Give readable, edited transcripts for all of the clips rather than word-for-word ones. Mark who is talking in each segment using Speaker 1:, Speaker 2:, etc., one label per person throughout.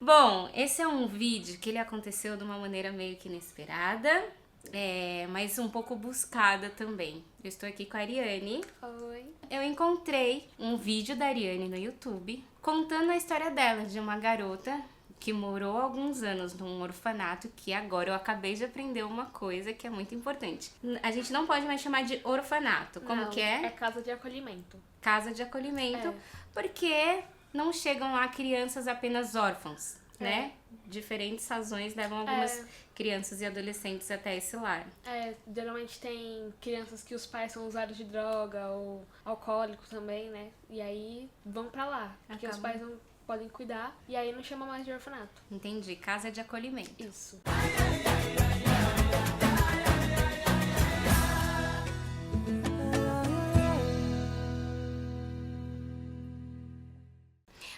Speaker 1: Bom, esse é um vídeo que ele aconteceu de uma maneira meio que inesperada, mas um pouco buscada também. Eu estou aqui com a Ariane.
Speaker 2: Oi.
Speaker 1: Eu encontrei um vídeo da Ariane no YouTube contando a história dela, de uma garota que morou alguns anos num orfanato, que agora eu acabei de aprender uma coisa que é muito importante. A gente não pode mais chamar de orfanato. Como
Speaker 2: Não,
Speaker 1: que é?
Speaker 2: É casa de acolhimento.
Speaker 1: Casa de acolhimento,
Speaker 2: É.
Speaker 1: porque não chegam lá crianças apenas órfãos, né? Diferentes razões levam algumas crianças e adolescentes até esse lar.
Speaker 2: Geralmente tem crianças que os pais são usuários de droga ou alcoólicos também, né? E aí vão pra lá, porque os pais não podem cuidar e aí não chama mais de orfanato.
Speaker 1: Entendi, casa de acolhimento.
Speaker 2: Isso.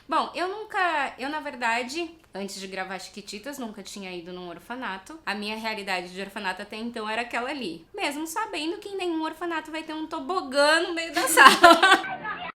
Speaker 1: Bom, eu na verdade, antes de gravar Chiquititas, nunca tinha ido num orfanato. A minha realidade de orfanato até então era aquela ali. Mesmo sabendo que em nenhum orfanato vai ter um tobogã no meio da sala.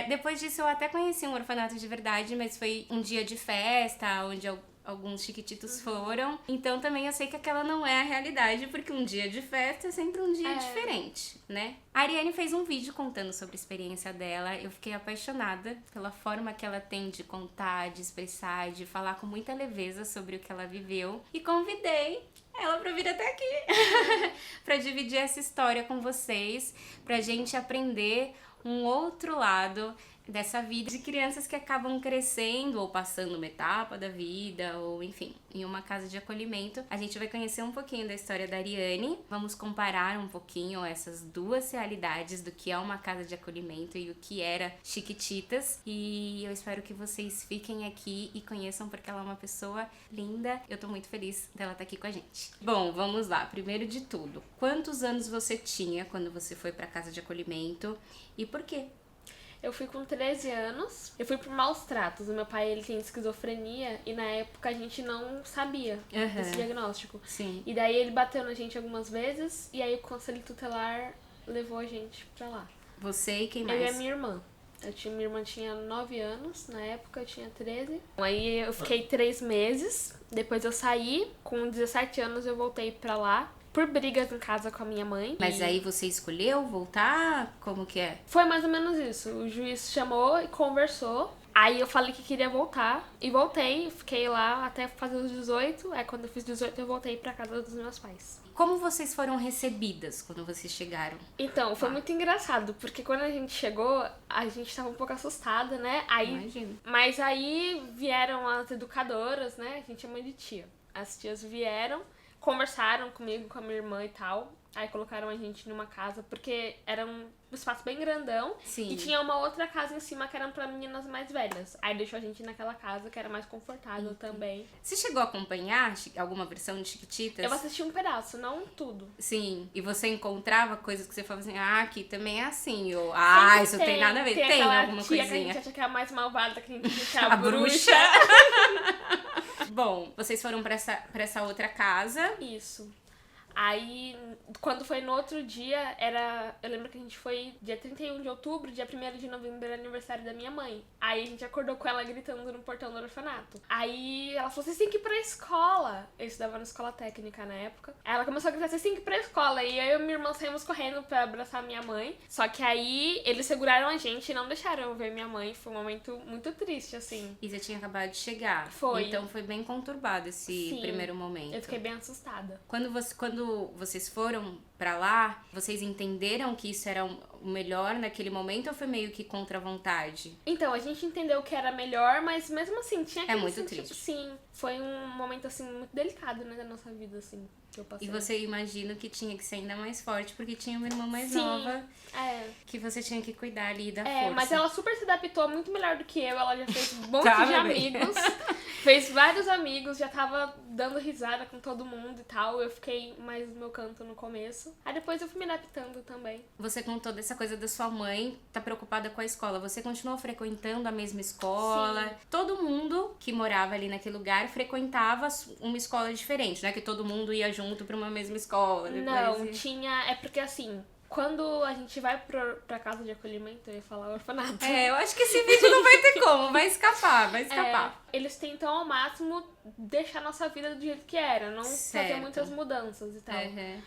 Speaker 1: Depois disso eu até conheci um orfanato de verdade, mas foi um dia de festa, onde alguns chiquititos foram. Então também eu sei que aquela não é a realidade, porque um dia de festa é sempre um dia diferente, né? A Ariane fez um vídeo contando sobre a experiência dela. Eu fiquei apaixonada pela forma que ela tem de contar, de expressar, de falar com muita leveza sobre o que ela viveu. E convidei ela pra vir até aqui pra dividir essa história com vocês, pra gente aprender um outro lado dessa vida de crianças que acabam crescendo ou passando uma etapa da vida ou enfim, em uma casa de acolhimento. A gente vai conhecer um pouquinho da história da Ariane, vamos comparar um pouquinho essas duas realidades do que é uma casa de acolhimento e o que era Chiquititas, e eu espero que vocês fiquem aqui e conheçam, porque ela é uma pessoa linda. Eu tô muito feliz dela estar aqui com a gente. Bom, vamos lá. Primeiro de tudo, quantos anos você tinha quando você foi pra casa de acolhimento e por quê?
Speaker 2: Eu fui com 13 anos, eu fui por maus tratos. O meu pai, ele tem esquizofrenia e na época a gente não sabia desse diagnóstico.
Speaker 1: Sim.
Speaker 2: E daí ele bateu na gente algumas vezes e aí o conselho tutelar levou a gente pra lá.
Speaker 1: Você e quem mais?
Speaker 2: Eu e a minha irmã. Minha irmã tinha 9 anos, na época eu tinha 13. Aí eu fiquei 3 meses, depois eu saí, com 17 anos eu voltei pra lá. Por brigas em casa com a minha mãe.
Speaker 1: Mas aí você escolheu voltar? Como que é?
Speaker 2: Foi mais ou menos isso. O juiz chamou e conversou. Aí eu falei que queria voltar. E voltei, fiquei lá até fazer os 18. Aí quando eu fiz 18 eu voltei pra casa dos meus pais.
Speaker 1: Como vocês foram recebidas quando vocês chegaram?
Speaker 2: Então, foi muito engraçado. Porque quando a gente chegou, a gente tava um pouco assustada, né?
Speaker 1: Imagino.
Speaker 2: Mas aí vieram as educadoras, né? A gente chama de tia. As tias vieram, conversaram comigo, com a minha irmã e tal. Aí colocaram a gente numa casa, porque era um espaço bem grandão.
Speaker 1: Sim.
Speaker 2: E tinha uma outra casa em cima que era pra meninas mais velhas. Aí deixou a gente naquela casa, que era mais confortável também.
Speaker 1: Você chegou a acompanhar alguma versão de Chiquititas?
Speaker 2: Eu assisti um pedaço, não tudo.
Speaker 1: Sim. E você encontrava coisas que você falava assim, aqui também é assim. Ou,
Speaker 2: Sempre
Speaker 1: isso tem nada a ver. Tem
Speaker 2: aquela
Speaker 1: alguma
Speaker 2: tia
Speaker 1: coisinha.
Speaker 2: que a gente acha que é a mais malvada, que a gente acha que é
Speaker 1: A
Speaker 2: a
Speaker 1: bruxa.
Speaker 2: bruxa.
Speaker 1: Bom, vocês foram pra essa outra casa.
Speaker 2: Isso. Aí, quando foi no outro dia, eu lembro que a gente foi dia 31 de outubro, dia 1º de novembro era aniversário da minha mãe. Aí a gente acordou com ela gritando no portão do orfanato. Aí ela falou, vocês têm que ir pra escola. Eu estudava na escola técnica na época. Aí ela começou a gritar, vocês têm que ir pra escola. E eu e minha irmã saímos correndo pra abraçar minha mãe. Só que aí eles seguraram a gente e não deixaram eu ver minha mãe. Foi um momento muito triste, assim.
Speaker 1: E você tinha acabado de chegar.
Speaker 2: Foi.
Speaker 1: Então foi bem conturbado esse
Speaker 2: Sim,
Speaker 1: primeiro momento.
Speaker 2: Eu fiquei bem assustada.
Speaker 1: Quando vocês foram pra lá, vocês entenderam que isso era o melhor naquele momento ou foi meio que contra a vontade?
Speaker 2: Então, a gente entendeu que era melhor, mas mesmo assim, tinha aquele
Speaker 1: muito
Speaker 2: sentido,
Speaker 1: triste.
Speaker 2: sim. Foi um momento, assim, muito delicado, né, da nossa vida, assim, que eu passei.
Speaker 1: E você imagina que tinha que ser ainda mais forte, porque tinha uma irmã mais
Speaker 2: Sim,
Speaker 1: nova
Speaker 2: é.
Speaker 1: que você tinha que cuidar ali da força.
Speaker 2: Mas ela super se adaptou, muito melhor do que eu. Ela já fez um monte
Speaker 1: Tá,
Speaker 2: de
Speaker 1: meu bem.
Speaker 2: amigos. Fez vários amigos, já tava dando risada com todo mundo e tal. Eu fiquei mais no meu canto no começo. Aí depois eu fui me adaptando também.
Speaker 1: Você contou dessa coisa da sua mãe tá preocupada com a escola. Você continuou frequentando a mesma escola?
Speaker 2: Sim.
Speaker 1: Todo mundo que morava ali naquele lugar frequentava uma escola diferente, né? Que todo mundo ia junto pra uma mesma escola. Depois
Speaker 2: Não, tinha... É porque assim... Quando a gente vai pra casa de acolhimento, eu ia falar orfanato.
Speaker 1: Eu acho que esse vídeo não vai ter como, vai escapar.
Speaker 2: Eles tentam ao máximo deixar nossa vida do jeito que era, não fazer muitas mudanças e tal.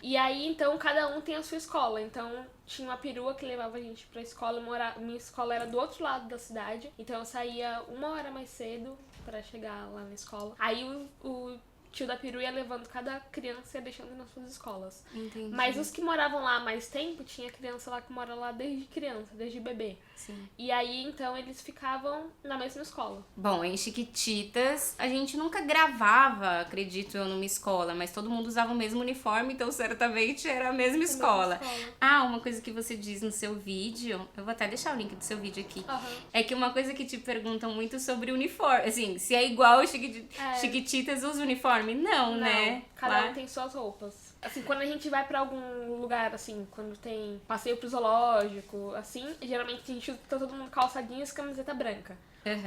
Speaker 2: E aí, então, cada um tem a sua escola. Então, tinha uma perua que levava a gente pra escola. Minha escola era do outro lado da cidade, então eu saía 1 hora mais cedo pra chegar lá na escola. Aí o tio da perua ia levando cada criança e ia deixando nas suas escolas.
Speaker 1: Entendi.
Speaker 2: Mas os que moravam lá há mais tempo, tinha criança lá que mora lá desde criança, desde bebê.
Speaker 1: Sim.
Speaker 2: E aí, então, eles ficavam na mesma escola.
Speaker 1: Bom, em Chiquititas, a gente nunca gravava, acredito eu, numa escola, mas todo mundo usava o mesmo uniforme, então certamente era a mesma escola. Uma coisa que você diz no seu vídeo, eu vou até deixar o link do seu vídeo aqui, é que uma coisa que te perguntam muito sobre o uniforme, assim, se é igual o Chiquititas usa uniforme? Não, né?
Speaker 2: Cada um tem suas roupas. Assim, quando a gente vai pra algum lugar, assim, quando tem passeio pro zoológico, assim, geralmente a gente tá todo mundo calça jeans e camiseta branca.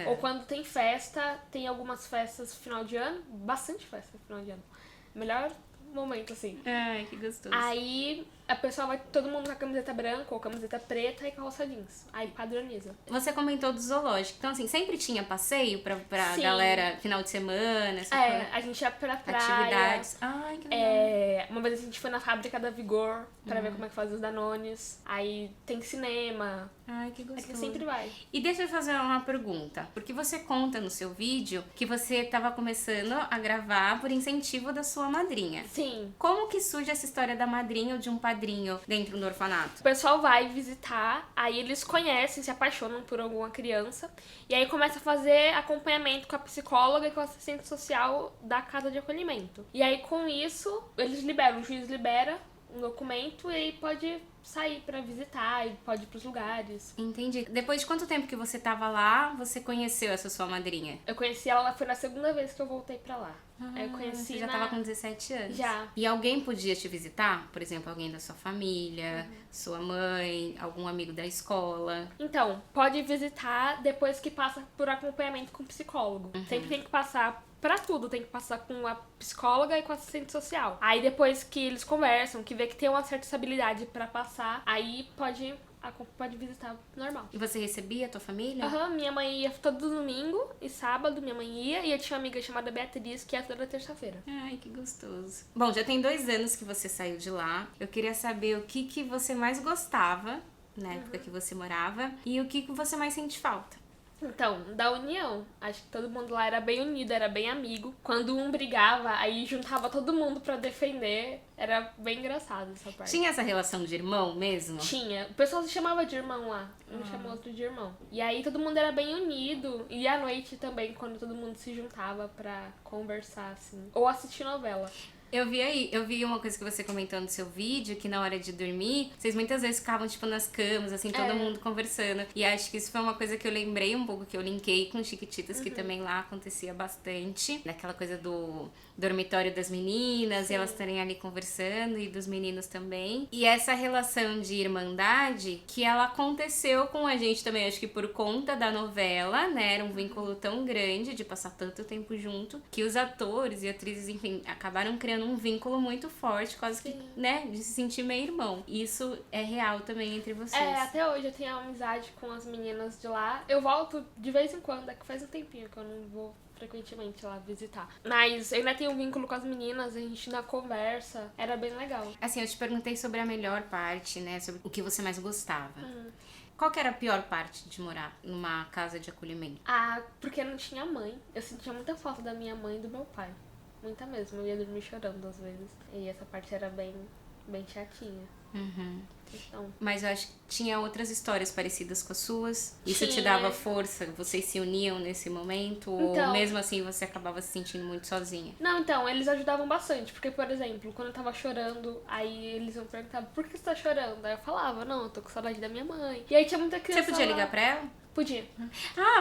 Speaker 2: Ou quando tem festa, tem algumas festas final de ano, bastante festa final de ano. Melhor momento, assim.
Speaker 1: Ai, que gostoso.
Speaker 2: Aí a pessoa vai todo mundo com a camiseta branca ou camiseta preta e calça jeans. Aí padroniza.
Speaker 1: Você comentou do zoológico. Então, assim, sempre tinha passeio pra galera final de semana?
Speaker 2: A gente ia pra praia.
Speaker 1: Atividades. Ai, que legal.
Speaker 2: Uma vez a gente foi na fábrica da Vigor pra ver como é que faz os Danones. Aí tem cinema.
Speaker 1: Ai, que gostoso.
Speaker 2: A gente sempre vai.
Speaker 1: E deixa eu fazer uma pergunta. Porque você conta no seu vídeo que você tava começando a gravar por incentivo da sua madrinha.
Speaker 2: Sim.
Speaker 1: Como que surge essa história da madrinha ou de um padrinho dentro do orfanato?
Speaker 2: O pessoal vai visitar, aí eles conhecem, se apaixonam por alguma criança, e aí começa a fazer acompanhamento com a psicóloga e com a assistente social da casa de acolhimento. E aí com isso, eles liberam, o juiz libera um documento e aí pode sair pra visitar e pode ir pros lugares.
Speaker 1: Entendi. Depois de quanto tempo que você tava lá, você conheceu essa sua madrinha?
Speaker 2: Eu conheci ela, foi na segunda vez que eu voltei pra lá. Aí eu conheci
Speaker 1: você já tava com 17 anos?
Speaker 2: Já.
Speaker 1: E alguém podia te visitar? Por exemplo, alguém da sua família, sua mãe, algum amigo da escola?
Speaker 2: Então, pode visitar depois que passa por acompanhamento com psicólogo. Sempre tem que passar pra tudo, tem que passar com a psicóloga e com a assistente social. Aí depois que eles conversam, que vê que tem uma certa estabilidade pra passar, aí pode visitar normal.
Speaker 1: E você recebia a tua família?
Speaker 2: Minha mãe ia todo domingo e sábado, minha mãe ia, e eu tinha uma amiga chamada Beatriz, que ia toda terça-feira.
Speaker 1: Ai, que gostoso. Bom, já tem 2 anos que você saiu de lá. Eu queria saber o que você mais gostava na época que você morava e o que você mais sente falta.
Speaker 2: Então, da união. Acho que todo mundo lá era bem unido, era bem amigo. Quando um brigava, aí juntava todo mundo pra defender. Era bem engraçado essa parte.
Speaker 1: Tinha essa relação de irmão mesmo?
Speaker 2: Tinha. O pessoal se chamava de irmão lá. Um chamou outro de irmão. E aí todo mundo era bem unido. E à noite também, quando todo mundo se juntava pra conversar, assim. Ou assistir novela.
Speaker 1: Eu vi uma coisa que você comentou no seu vídeo, que na hora de dormir, vocês muitas vezes ficavam, tipo, nas camas, assim, todo mundo conversando. E acho que isso foi uma coisa que eu lembrei um pouco, que eu linkei com Chiquititas, que também lá acontecia bastante. Daquela coisa do dormitório das meninas, e elas estarem ali conversando, e dos meninos também. E essa relação de irmandade, que ela aconteceu com a gente também, acho que por conta da novela, né? Era um vínculo tão grande, de passar tanto tempo junto, que os atores e atrizes, enfim, acabaram criando um vínculo muito forte, quase que, né, de se sentir meio irmão. Isso é real também entre vocês.
Speaker 2: Até hoje eu tenho amizade com as meninas de lá. Eu volto de vez em quando, é que faz um tempinho que eu não vou frequentemente lá visitar. Mas eu ainda tenho um vínculo com as meninas, a gente ainda conversa, era bem legal.
Speaker 1: Assim, eu te perguntei sobre a melhor parte, né, sobre o que você mais gostava. Qual que era a pior parte de morar numa casa de acolhimento?
Speaker 2: Porque não tinha mãe. Eu sentia muita falta da minha mãe e do meu pai. Muita mesmo, eu ia dormir chorando às vezes. E essa parte era bem chatinha. Então.
Speaker 1: Mas eu acho que tinha outras histórias parecidas com as suas? Isso te dava força? Vocês se uniam nesse momento?
Speaker 2: Então,
Speaker 1: ou mesmo assim você acabava se sentindo muito sozinha?
Speaker 2: Não, então, eles ajudavam bastante. Porque, por exemplo, quando eu tava chorando, aí eles iam perguntar, por que você tá chorando? Aí eu falava, não, eu tô com saudade da minha mãe. E aí tinha muita criança.
Speaker 1: Você podia
Speaker 2: lá.
Speaker 1: ligar pra ela?
Speaker 2: Podia.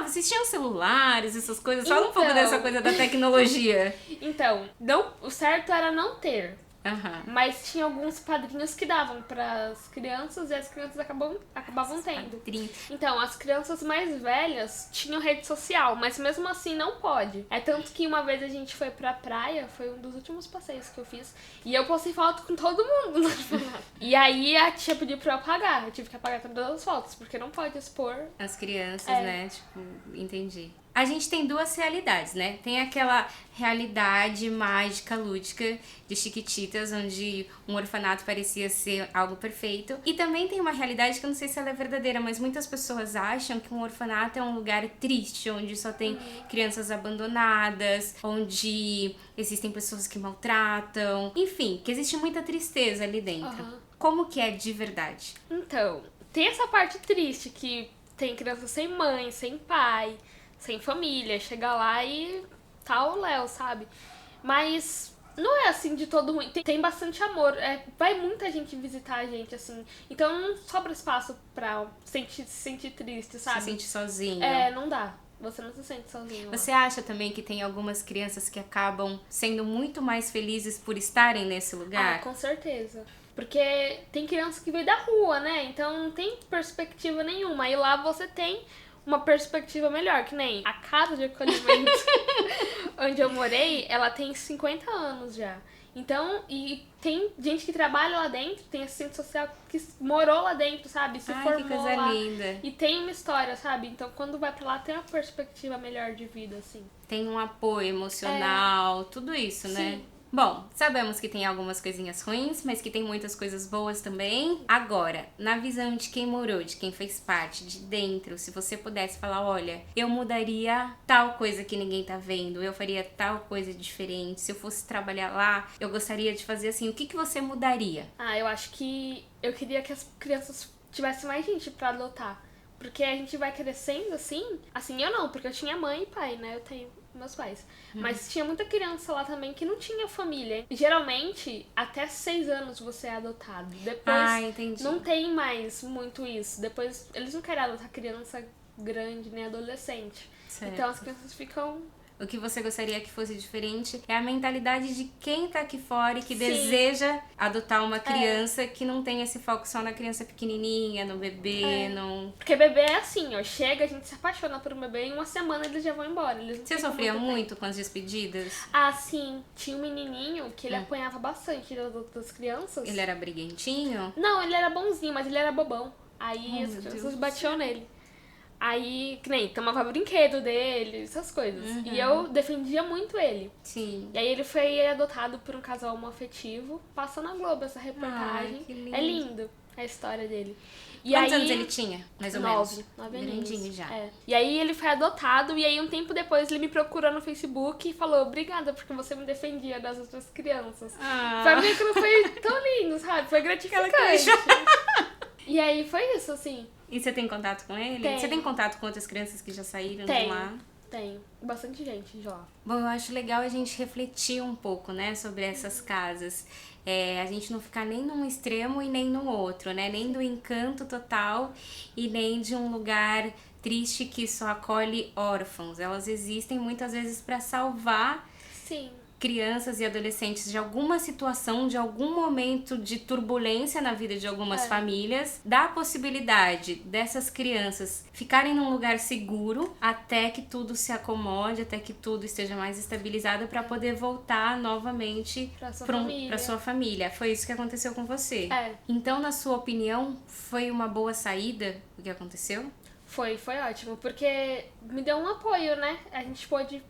Speaker 1: Vocês tinham celulares, essas coisas? Fala um pouco dessa coisa da tecnologia.
Speaker 2: Então, o certo era não ter.
Speaker 1: Aham.
Speaker 2: Mas tinha alguns padrinhos que davam pras crianças e as crianças acabavam tendo.
Speaker 1: Padrinho.
Speaker 2: Então, as crianças mais velhas tinham rede social, mas mesmo assim não pode. É tanto que uma vez a gente foi pra praia, foi um dos últimos passeios que eu fiz, e eu postei foto com todo mundo no orfanato. E aí a tia pediu pra eu apagar, eu tive que apagar todas as fotos, porque não pode expor.
Speaker 1: As crianças,
Speaker 2: É.
Speaker 1: né? Tipo, entendi. A gente tem duas realidades, né? Tem aquela realidade mágica, lúdica de Chiquititas, onde um orfanato parecia ser algo perfeito. E também tem uma realidade que eu não sei se ela é verdadeira, mas muitas pessoas acham que um orfanato é um lugar triste, onde só tem crianças abandonadas, onde existem pessoas que maltratam, enfim, que existe muita tristeza ali dentro.
Speaker 2: Aham.
Speaker 1: Como que é de verdade?
Speaker 2: Então, tem essa parte triste que tem criança sem mãe, sem pai, sem família, chega lá e tá o Léo, sabe? Mas não é assim de todo ruim. Tem bastante amor. Vai muita gente visitar a gente, assim. Então não sobra espaço pra se sentir triste, sabe?
Speaker 1: Se sente sozinho?
Speaker 2: Não dá. Você não se sente sozinho.
Speaker 1: Você acha também que tem algumas crianças que acabam sendo muito mais felizes por estarem nesse lugar?
Speaker 2: Ah, com certeza. Porque tem criança que veio da rua, né? Então não tem perspectiva nenhuma. E lá você tem uma perspectiva melhor, que nem a casa de acolhimento onde eu morei, ela tem 50 anos já. Então, e tem gente que trabalha lá dentro, tem assistente social que morou lá dentro, sabe? Se
Speaker 1: Ai,
Speaker 2: formou
Speaker 1: que coisa
Speaker 2: lá.
Speaker 1: linda.
Speaker 2: E tem uma história, sabe? Então, quando vai pra lá, tem uma perspectiva melhor de vida, assim.
Speaker 1: Tem um apoio emocional, tudo isso, né?
Speaker 2: Sim.
Speaker 1: Bom, sabemos que tem algumas coisinhas ruins, mas que tem muitas coisas boas também. Agora, na visão de quem morou, de quem fez parte, de dentro, se você pudesse falar, olha, eu mudaria tal coisa que ninguém tá vendo, eu faria tal coisa diferente, se eu fosse trabalhar lá, eu gostaria de fazer assim, o que você mudaria?
Speaker 2: Eu acho que eu queria que as crianças tivessem mais gente pra adotar. Porque a gente vai crescendo assim. Assim, eu não, porque eu tinha mãe e pai, né? Eu tenho meus pais. Mas tinha muita criança lá também que não tinha família. E, geralmente, até 6 anos você é adotado. Depois
Speaker 1: Entendi.
Speaker 2: não tem mais muito isso. Depois eles não querem adotar criança grande nem adolescente.
Speaker 1: Certo.
Speaker 2: Então as crianças ficam.
Speaker 1: O que você gostaria que fosse diferente é a mentalidade de quem tá aqui fora e que
Speaker 2: Sim.
Speaker 1: deseja adotar uma criança que não tem esse foco só na criança pequenininha, no bebê, não...
Speaker 2: Porque bebê é assim, ó. Chega, a gente se apaixona por um bebê e em uma semana eles já vão embora. Eles não
Speaker 1: Você
Speaker 2: ficam
Speaker 1: sofria
Speaker 2: tempo.
Speaker 1: muito com as despedidas?
Speaker 2: Ah, sim. Tinha um menininho que ele apanhava bastante das outras crianças.
Speaker 1: Ele era briguentinho?
Speaker 2: Não, ele era bonzinho, mas ele era bobão. Aí as
Speaker 1: meu
Speaker 2: crianças
Speaker 1: Deus.
Speaker 2: batiam nele. Aí, que nem, tomava brinquedo dele, essas coisas. E eu defendia muito ele.
Speaker 1: Sim.
Speaker 2: E aí ele foi adotado por um casal homoafetivo. Passou na Globo essa reportagem.
Speaker 1: que lindo.
Speaker 2: É lindo a história dele. E
Speaker 1: Quantos
Speaker 2: aí,
Speaker 1: anos ele tinha, mais ou
Speaker 2: 9
Speaker 1: menos?
Speaker 2: aninhos.
Speaker 1: Grandinho já.
Speaker 2: É. E aí ele foi adotado, e aí um tempo depois ele me procurou no Facebook e falou: obrigada, porque você me defendia das outras crianças. Pra mim aquilo foi tão lindo, sabe? Foi gratificante. E aí foi isso, assim.
Speaker 1: E você tem contato com ele?
Speaker 2: Tenho.
Speaker 1: Você tem contato com outras crianças que já saíram de
Speaker 2: Tenho.
Speaker 1: lá?
Speaker 2: Tem bastante gente já.
Speaker 1: Bom, eu acho legal a gente refletir um pouco, né, sobre essas casas. A gente não ficar nem num extremo e nem no outro, né? Nem do encanto total e nem de um lugar triste que só acolhe órfãos. Elas existem muitas vezes para salvar
Speaker 2: Sim.
Speaker 1: crianças e adolescentes de alguma situação, de algum momento de turbulência na vida de algumas famílias, dá a possibilidade dessas crianças ficarem num lugar seguro até que tudo se acomode, até que tudo esteja mais estabilizado para poder voltar novamente
Speaker 2: Pra sua
Speaker 1: pra
Speaker 2: família.
Speaker 1: sua família. Foi isso que aconteceu com você.
Speaker 2: É.
Speaker 1: Então, na sua opinião, foi uma boa saída o que aconteceu?
Speaker 2: Foi ótimo, porque me deu um apoio, né? A gente pôde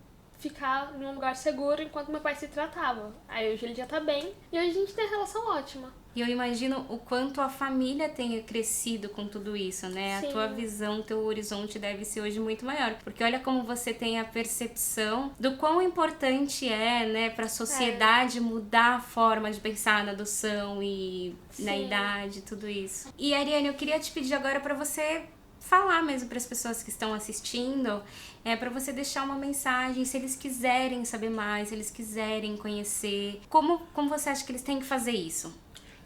Speaker 2: ficar em um lugar seguro enquanto meu pai se tratava. Aí hoje ele já tá bem e hoje a gente tem uma relação ótima.
Speaker 1: E eu imagino o quanto a família tenha crescido com tudo isso, né?
Speaker 2: Sim.
Speaker 1: A tua visão, teu horizonte deve ser hoje muito maior. Porque olha como você tem a percepção do quão importante é, né, pra sociedade mudar a forma de pensar na adoção e na
Speaker 2: Sim.
Speaker 1: idade, tudo isso. E Ariane, eu queria te pedir agora pra você falar mesmo para as pessoas que estão assistindo, para você deixar uma mensagem, se eles quiserem saber mais, se eles quiserem conhecer, como você acha que eles têm que fazer isso?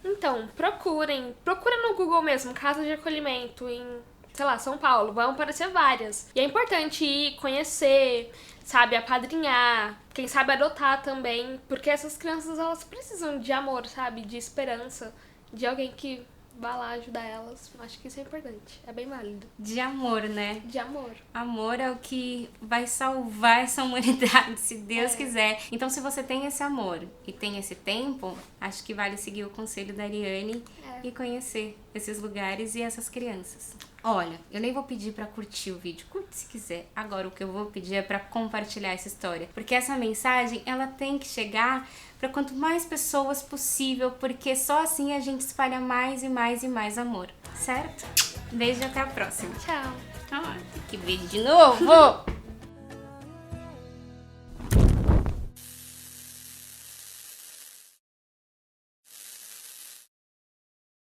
Speaker 2: Então, procura no Google mesmo, casa de acolhimento, em sei lá, São Paulo, vão aparecer várias. E é importante ir conhecer, sabe, apadrinhar, quem sabe adotar também, porque essas crianças, elas precisam de amor, sabe, de esperança, de alguém que vá lá ajudar elas. Acho que isso é importante, é bem válido.
Speaker 1: De amor, né?
Speaker 2: De amor.
Speaker 1: Amor é o que vai salvar essa humanidade, se Deus quiser. Então, se você tem esse amor e tem esse tempo, acho que vale seguir o conselho da Ariane e conhecer esses lugares e essas crianças. Olha, eu nem vou pedir pra curtir o vídeo, curte se quiser. Agora o que eu vou pedir é pra compartilhar essa história, porque essa mensagem, ela tem que chegar pra quanto mais pessoas possível, porque só assim a gente espalha mais e mais e mais amor, certo? Beijo e até a próxima.
Speaker 2: Tchau.
Speaker 1: Ah, tem que ver de novo!